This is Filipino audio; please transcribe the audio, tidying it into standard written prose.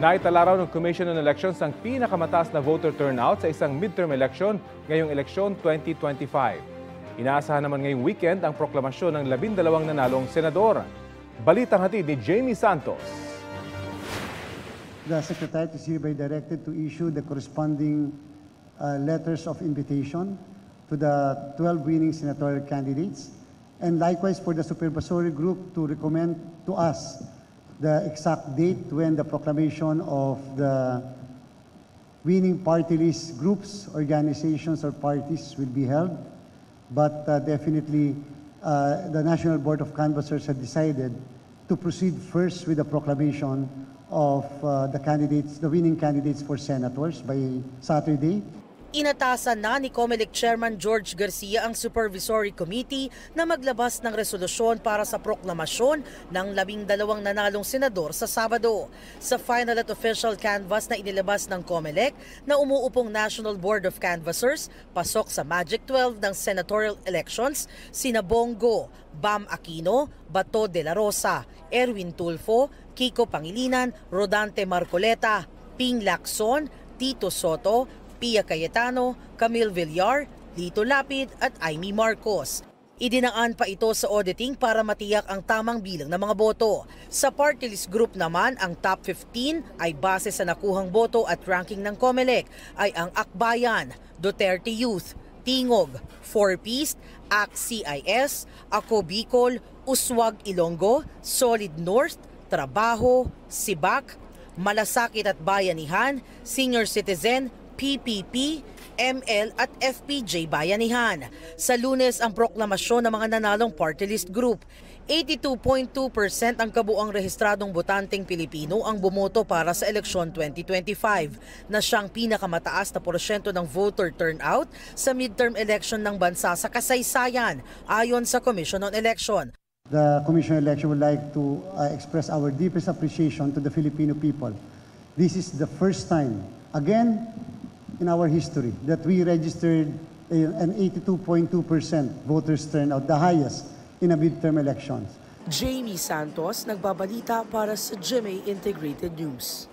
Naitala raw ng Commission on Elections ang pinakamataas na voter turnout sa isang midterm election ngayong eleksyon 2025. Inaasahan naman ngayong weekend ang proklamasyon ng 12 nanalong senador. Balitang hatid ni Jamie Santos. The Secretariat is hereby directed to issue the corresponding letters of invitation to the 12 winning senatorial candidates, and likewise for the supervisory group to recommend to us the exact date when the proclamation of the winning party list groups, organizations, or parties will be held. But definitely, the National Board of Canvassers had decided to proceed first with the proclamation of the winning candidates for senators by Saturday. Inatasan na ni COMELEC Chairman George Garcia ang Supervisory Committee na maglabas ng resolusyon para sa proklamasyon ng 12 nanalong senador sa Sabado. Sa final at official canvas na inilabas ng COMELEC na umuupong National Board of Canvassers, pasok sa Magic 12 ng senatorial elections, sina Bongo, Bam Aquino, Bato de la Rosa, Erwin Tulfo, Kiko Pangilinan, Rodante Marcoleta, Ping Lacson, Tito Soto, Pia Cayetano, Camille Villar, Lito Lapid at Amy Marcos. Idinaan pa ito sa auditing para matiyak ang tamang bilang ng mga boto. Sa party list group naman, ang top 15 ay base sa nakuhang boto at ranking ng COMELEC ay ang Akbayan, Duterte Youth, Tingog, 4Piece, ACT-CIS, Ako Bicol, Uswag Ilonggo, Solid North, Trabaho, Sibak, Malasakit at Bayanihan, Senior Citizen, PPP, ML at FPJ Bayanihan. Sa Lunes ang proklamasyon ng mga nanalong party list group. 82.2% ang kabuang rehistradong botanteng Pilipino ang bumoto para sa eleksyon 2025 na siyang pinakamataas na porsyento ng voter turnout sa midterm election ng bansa sa kasaysayan ayon sa Commission on Election. The Commission on Election would like to express our deepest appreciation to the Filipino people. This is the first time, again, in our history that we registered an 82.2% voters turnout, the highest in a midterm elections. Jamie Santos, nagbabalita para sa GMA Integrated News.